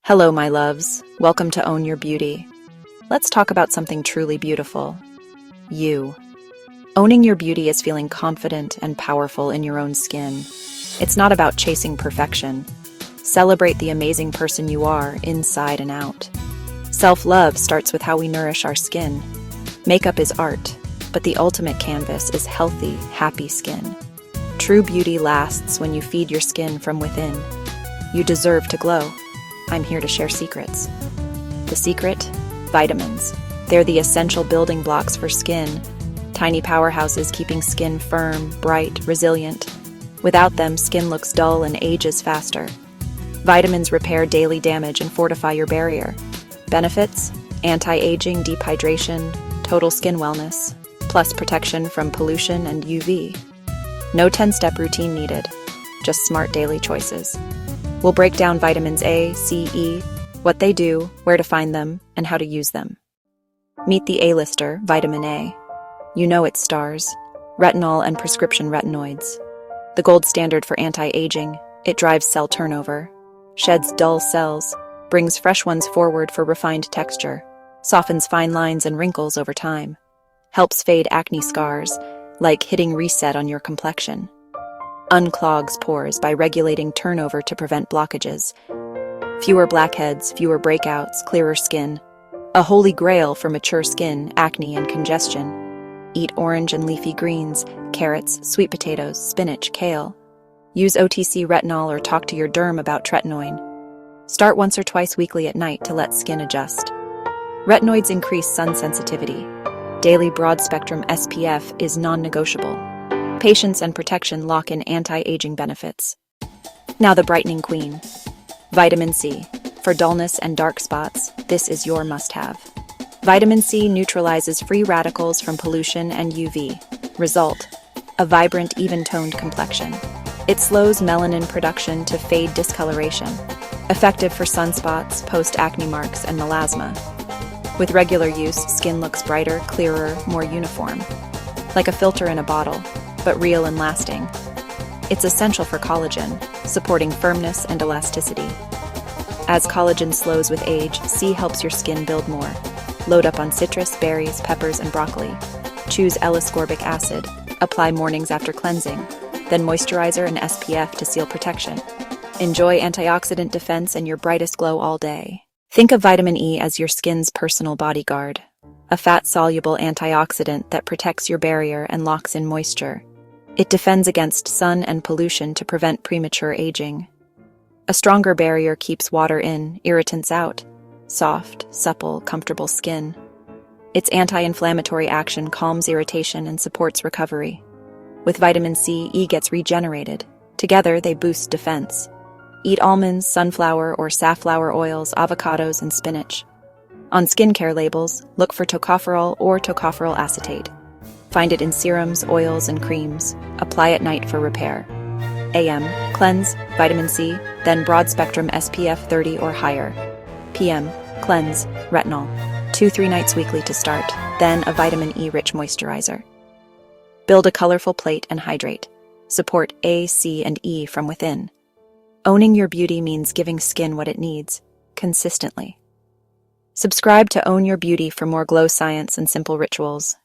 Hello, my loves. Welcome to Own Your Beauty. Let's talk about something truly beautiful. You. Owning your beauty is feeling confident and powerful in your own skin. It's not about chasing perfection. Celebrate the amazing person you are, inside and out. Self-love starts with how we nourish our skin. Makeup is art, but the ultimate canvas is healthy, happy skin. True beauty lasts when you feed your skin from within. You deserve to glow. I'm here to share secrets. The secret? Vitamins. They're the essential building blocks for skin. Tiny powerhouses keeping skin firm, bright, resilient. Without them, skin looks dull and ages faster. Vitamins repair daily damage and fortify your barrier. Benefits? Anti-aging, dehydration, total skin wellness, plus protection from pollution and UV. No 10-step routine needed, just smart daily choices. We'll break down vitamins A, C, E, what they do, where to find them, and how to use them. Meet the A-lister, vitamin A. You know its stars: retinol and prescription retinoids. The gold standard for anti-aging, it drives cell turnover, sheds dull cells, brings fresh ones forward for refined texture, softens fine lines and wrinkles over time, helps fade acne scars, like hitting reset on your complexion. Unclogs pores by regulating turnover to prevent blockages. Fewer blackheads, fewer breakouts, clearer skin. A holy grail for mature skin, acne, and congestion. Eat orange and leafy greens, carrots, sweet potatoes, spinach, kale. Use OTC retinol or talk to your derm about tretinoin. Start once or twice weekly at night to let skin adjust. Retinoids increase sun sensitivity. Daily broad-spectrum SPF is non-negotiable. Patience and protection lock in anti-aging benefits. Now the brightening queen. Vitamin C. For dullness and dark spots, this is your must-have. Vitamin C neutralizes free radicals from pollution and UV. Result: a vibrant, even-toned complexion. It slows melanin production to fade discoloration. Effective for sunspots, post-acne marks, and melasma. With regular use, skin looks brighter, clearer, more uniform. Like a filter in a bottle, but real and lasting. It's essential for collagen, supporting firmness and elasticity. As collagen slows with age, C helps your skin build more. Load up on citrus, berries, peppers, and broccoli. Choose L-ascorbic acid. Apply mornings after cleansing. Then moisturizer and SPF to seal protection. Enjoy antioxidant defense and your brightest glow all day. Think of vitamin E as your skin's personal bodyguard. A fat-soluble antioxidant that protects your barrier and locks in moisture. It defends against sun and pollution to prevent premature aging. A stronger barrier keeps water in, irritants out. Soft, supple, comfortable skin. Its anti-inflammatory action calms irritation and supports recovery. With vitamin C, E gets regenerated. Together, they boost defense. Eat almonds, sunflower or safflower oils, avocados, and spinach. On skincare labels, look for tocopherol or tocopherol acetate. Find it in serums, oils, and creams. Apply at night for repair. AM, cleanse, vitamin C, then broad-spectrum SPF 30 or higher. PM, cleanse, retinol. 2-3 nights weekly to start, then a vitamin E-rich moisturizer. Build a colorful plate and hydrate. Support A, C, and E from within. Owning your beauty means giving skin what it needs, consistently. Subscribe to Own Your Beauty for more glow science and simple rituals.